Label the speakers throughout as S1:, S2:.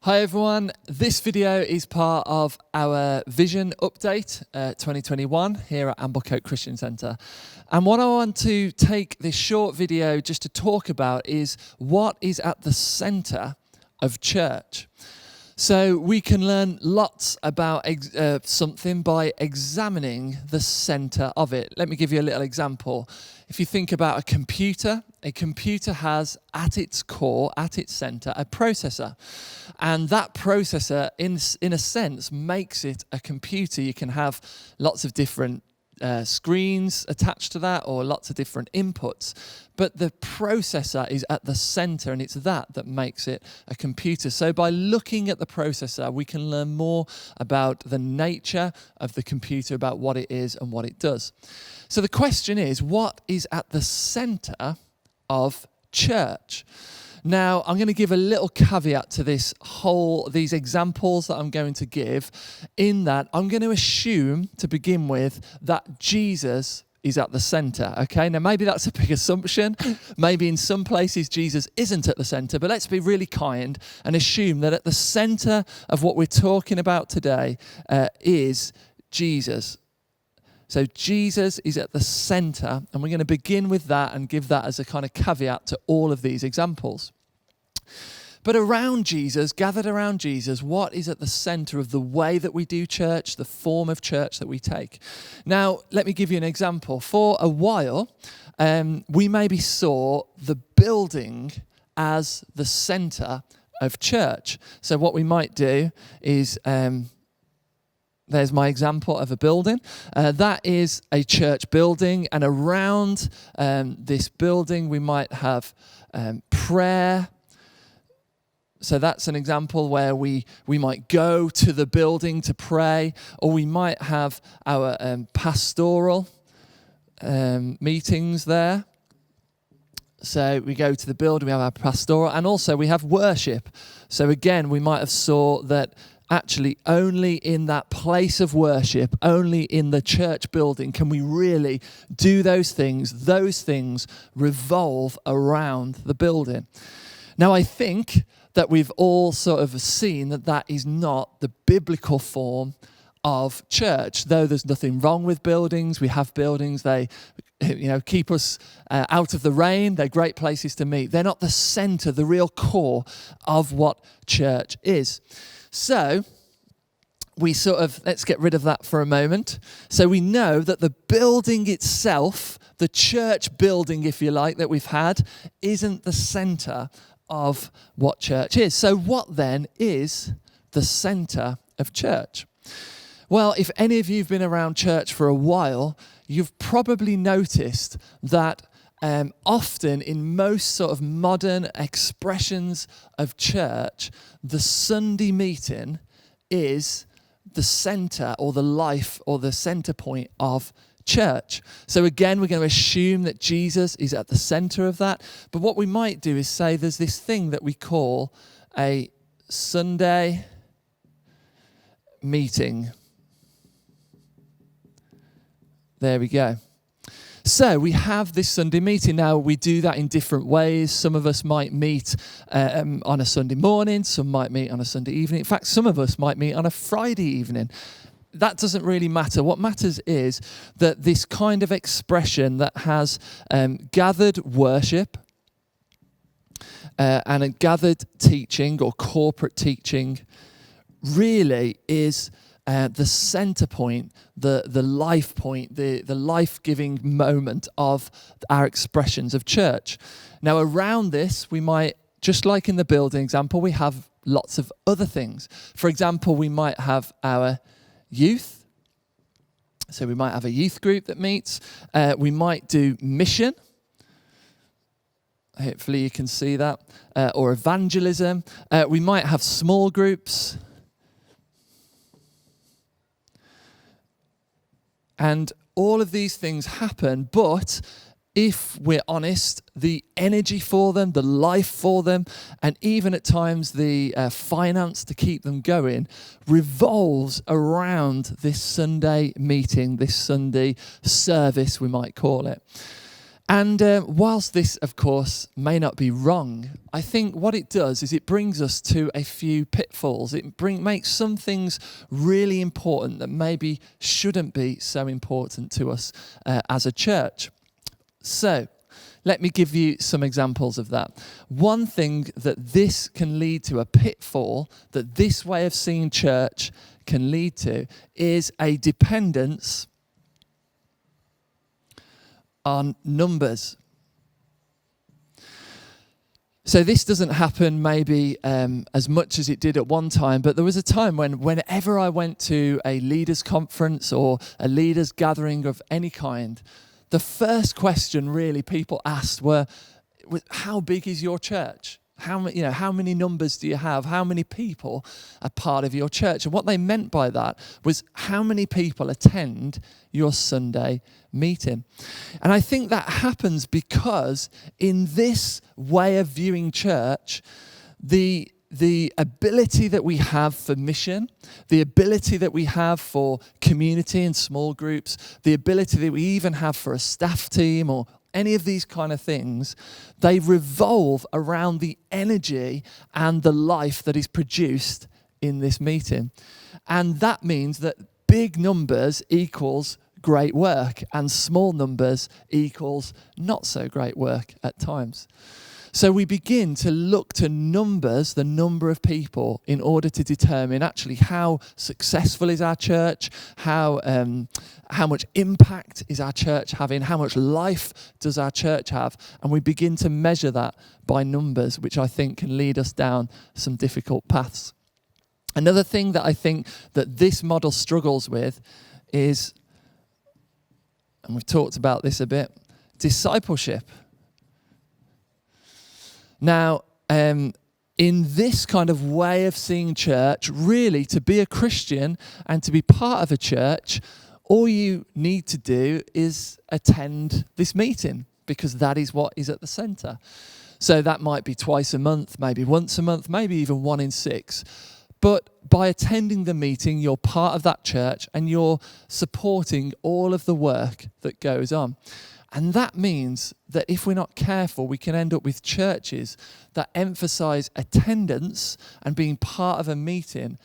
S1: Hi everyone, this video is part of our Vision Update 2021 here at Amblecote Christian Centre. And what I want to take this short video just to talk about is what is at the centre of church. So we can learn lots about something by examining the centre of it. Let me give you a little example. If you think about a computer has at its core, at its centre, a processor. And that processor, in a sense, makes it a computer. You can have lots of different screens attached to that or lots of different inputs. But the processor is at the center, and it's that makes it a computer. So by looking at the processor, we can learn more about the nature of the computer, about what it is and what it does. So the question is, what is at the center of church? Now, I'm going to give a little caveat to these examples that I'm going to give, in that I'm going to assume, to begin with, that Jesus is at the center, okay? Now, maybe that's a big assumption. Maybe in some places Jesus isn't at the center, but let's be really kind and assume that at the center of what we're talking about today is Jesus. So Jesus is at the center, and we're going to begin with that and give that as a kind of caveat to all of these examples. But around Jesus, gathered around Jesus, what is at the center of the way that we do church, the form of church that we take? Now, let me give you an example. For a while, we maybe saw the building as the center of church. So what we might do is... There's my example of a building. That is a church building, and around this building we might have prayer. So that's an example where we might go to the building to pray, or we might have our pastoral meetings there. So we go to the building, we have our pastoral, and also we have worship. So again, we might have saw that actually only in that place of worship, only in the church building can we really do those things. Those things revolve around the building. Now, I think that we've all sort of seen that that is not the biblical form of church. Though there's nothing wrong with buildings, we have buildings, they keep us out of the rain, they're great places to meet. They're not the center, the real core of what church is. So let's get rid of that for a moment. So we know that the building itself, the church building, if you like, that we've had, isn't the center of what church is. So what then is the center of church? Well, if any of you have been around church for a while, you've probably noticed that often in most sort of modern expressions of church, the Sunday meeting is the center or the life or the center point of church. So again, we're going to assume that Jesus is at the center of that. But what we might do is say there's this thing that we call a Sunday meeting. There we go. So we have this Sunday meeting. Now, we do that in different ways. Some of us might meet on a Sunday morning. Some might meet on a Sunday evening. In fact, some of us might meet on a Friday evening. That doesn't really matter. What matters is that this kind of expression that has gathered worship and a gathered teaching or corporate teaching really is the center point, the life point, the life-giving moment of our expressions of church. Now, around this, we might, just like in the building example, we have lots of other things. For example, we might have our youth. So we might have a youth group that meets. We might do mission. Hopefully you can see that. Or evangelism. We might have small groups. And all of these things happen, but if we're honest, the energy for them, the life for them, and even at times the finance to keep them going revolves around this Sunday meeting, this Sunday service, we might call it. And whilst this, of course, may not be wrong, I think what it does is it brings us to a few pitfalls. It makes some things really important that maybe shouldn't be so important to us as a church. So, let me give you some examples of that. One thing that this can lead to, a pitfall that this way of seeing church can lead to, is a dependence on numbers. So this doesn't happen maybe as much as it did at one time, but there was a time when whenever I went to a leaders conference or a leaders gathering of any kind, the first question really people asked was how big is your church? How many numbers do you have? How many people are part of your church? And what they meant by that was how many people attend your Sunday meeting. And I think that happens because in this way of viewing church, the ability that we have for mission, the ability that we have for community and small groups, the ability that we even have for a staff team or any of these kind of things, they revolve around the energy and the life that is produced in this meeting. And that means that big numbers equals great work and small numbers equals not so great work at times. So we begin to look to numbers, the number of people, in order to determine actually how successful is our church, how much impact is our church having, how much life does our church have, and we begin to measure that by numbers, which I think can lead us down some difficult paths. Another thing that I think that this model struggles with is, and we've talked about this a bit, discipleship. Now, in this kind of way of seeing church, really to be a Christian and to be part of a church, all you need to do is attend this meeting because that is what is at the centre. So that might be twice a month, maybe once a month, maybe even 1 in 6. But by attending the meeting, you're part of that church and you're supporting all of the work that goes on. And that means that if we're not careful, we can end up with churches that emphasize attendance and being part of a meeting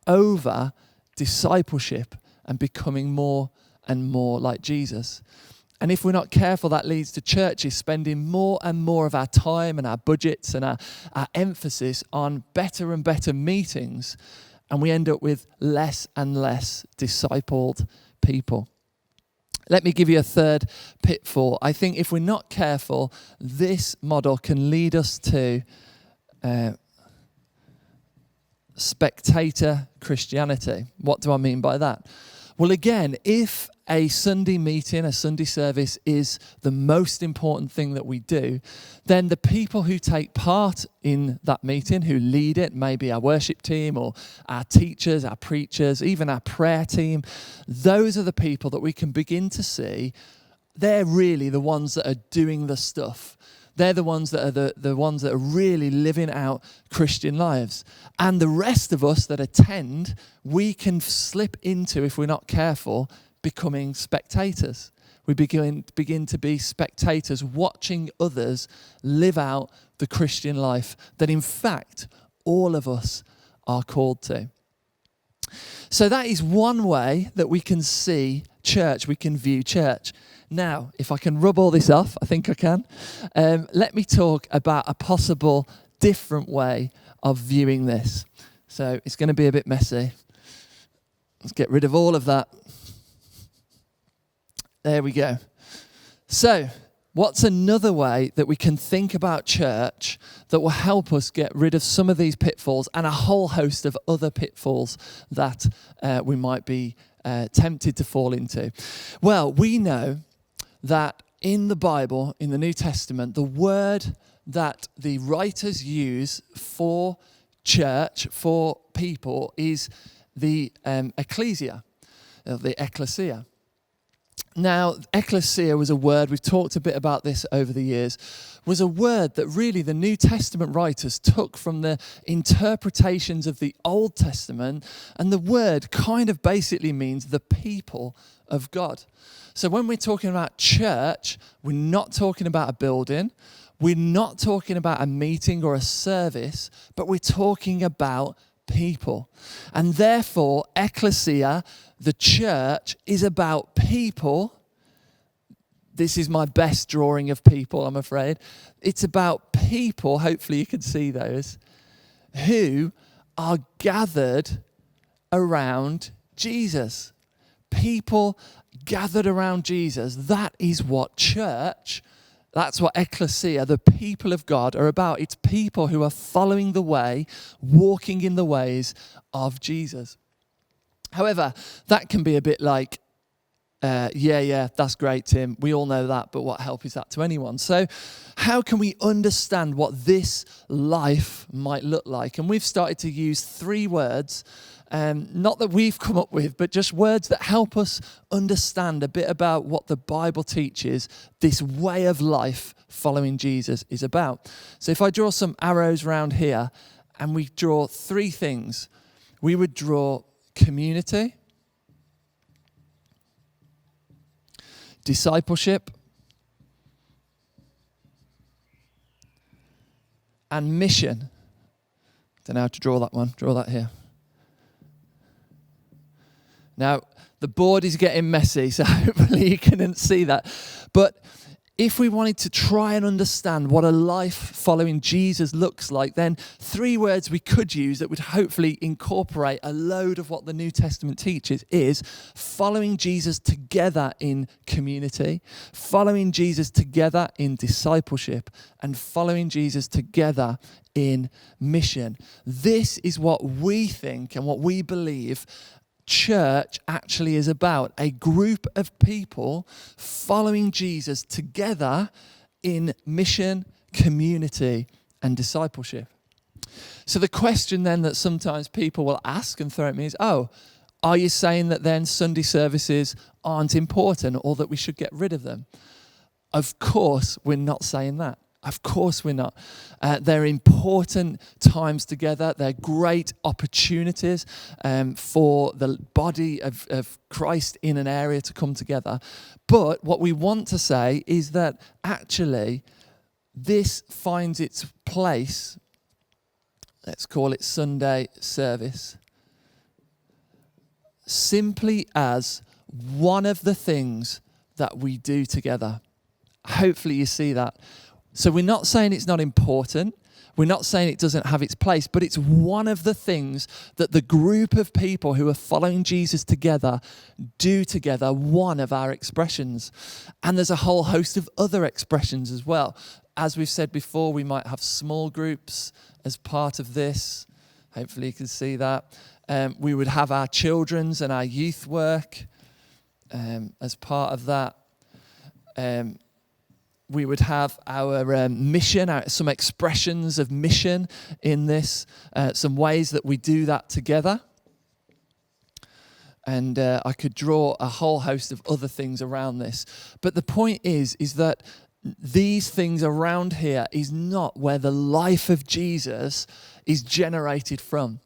S1: over discipleship and becoming more and more like Jesus. And if we're not careful, that leads to churches spending more and more of our time and our budgets and our emphasis on better and better meetings. And we end up with less and less discipled people. Let me give you a third pitfall. I think if we're not careful, this model can lead us to spectator Christianity. What do I mean by that? Well, again, if a Sunday meeting, a Sunday service is the most important thing that we do, then the people who take part in that meeting, who lead it, maybe our worship team or our teachers, our preachers, even our prayer team, those are the people that we can begin to see. They're really the ones that are doing the stuff. They're the ones that are the ones that are really living out Christian lives. And the rest of us that attend, we can slip into, if we're not careful, becoming spectators. We begin to be spectators, watching others live out the Christian life that, in fact, all of us are called to. So that is one way that we can see church, we can view church. Now, if I can rub all this off, I think I can, let me talk about a possible different way of viewing this. So it's going to be a bit messy. Let's get rid of all of that. There we go. So, what's another way that we can think about church that will help us get rid of some of these pitfalls and a whole host of other pitfalls that we might be tempted to fall into? Well, we know that in the Bible, in the New Testament, the word that the writers use for church, for people, is the ecclesia, the ecclesia. Now, ecclesia was a word, we've talked a bit about this over the years, was a word that really the New Testament writers took from the interpretations of the Old Testament, and the word kind of basically means the people of God. So when we're talking about church, we're not talking about a building, we're not talking about a meeting or a service, but we're talking about people. And therefore, ecclesia, the church, is about people. This is my best drawing of people, I'm afraid. It's about people, hopefully you can see those, who are gathered around Jesus. People gathered around Jesus. That is what church, that's what ecclesia, the people of God, are about. It's people who are following the way, walking in the ways of Jesus. However, that can be a bit like, yeah, that's great, Tim. We all know that, but what help is that to anyone? So how can we understand what this life might look like? And we've started to use 3 words, not that we've come up with, but just words that help us understand a bit about what the Bible teaches this way of life following Jesus is about. So if I draw some arrows around here and we draw 3 things, we would draw community, discipleship, and mission. Don't know how to draw that one. Draw that here. Now, the board is getting messy, so hopefully you couldn't see that. But if we wanted to try and understand what a life following Jesus looks like, then 3 words we could use that would hopefully incorporate a load of what the New Testament teaches is following Jesus together in community, following Jesus together in discipleship, and following Jesus together in mission. This is what we think and what we believe church actually is about, a group of people following Jesus together in mission, community, and discipleship. So the question then that sometimes people will ask and throw at me is, are you saying that then Sunday services aren't important or that we should get rid of them? Of course, we're not saying that. Of course we're not. They're important times together. They're great opportunities for the body of Christ in an area to come together. But what we want to say is that actually this finds its place, let's call it Sunday service, simply as one of the things that we do together. Hopefully you see that. So we're not saying it's not important. We're not saying it doesn't have its place, but it's one of the things that the group of people who are following Jesus together do together, one of our expressions. And there's a whole host of other expressions as well. As we've said before, we might have small groups as part of this. Hopefully you can see that. We would have our children's and our youth work as part of that. We would have our mission, some expressions of mission in this, some ways that we do that together. And I could draw a whole host of other things around this. But the point is that these things around here is not where the life of Jesus is generated from.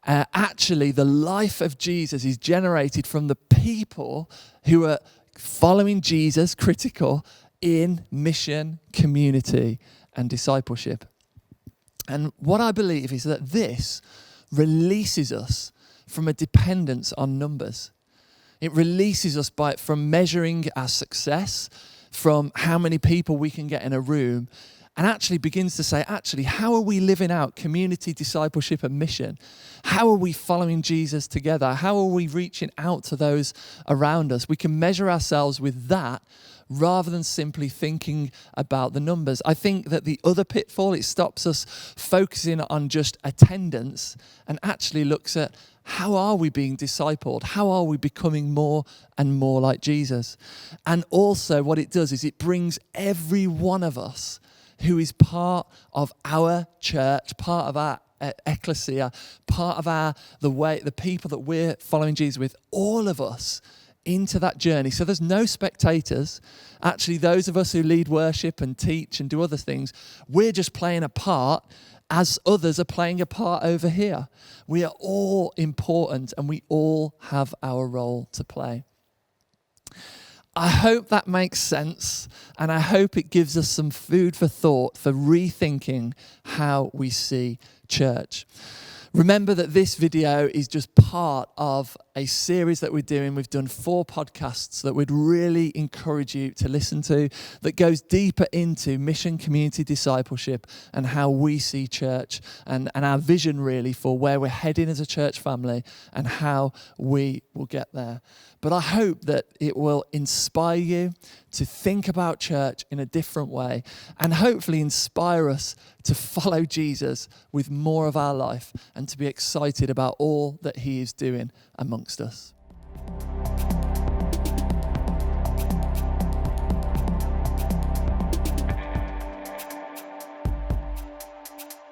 S1: Actually, the life of Jesus is generated from the people who are following Jesus, critical, in mission, community, and discipleship. And what I believe is that this releases us from a dependence on numbers. It releases us from measuring our success, from how many people we can get in a room, and actually begins to say, how are we living out community, discipleship, and mission? How are we following Jesus together? How are we reaching out to those around us? We can measure ourselves with that rather than simply thinking about the numbers. I think that the other pitfall, it stops us focusing on just attendance and actually looks at how are we being discipled? How are we becoming more and more like Jesus? And also what it does is it brings every one of us who is part of our church, part of our ecclesia, part of the people that we're following Jesus with, all of us into that journey. So there's no spectators. Actually, those of us who lead worship and teach and do other things, we're just playing a part as others are playing a part over here. We are all important and we all have our role to play. I hope that makes sense, and I hope it gives us some food for thought for rethinking how we see church. Remember that this video is just part of a series that we're doing. We've done 4 podcasts that we'd really encourage you to listen to that goes deeper into mission, community, discipleship and how we see church and our vision really for where we're heading as a church family and how we will get there. But I hope that it will inspire you to think about church in a different way and hopefully inspire us to follow Jesus with more of our life and to be excited about all that he is doing amongst us.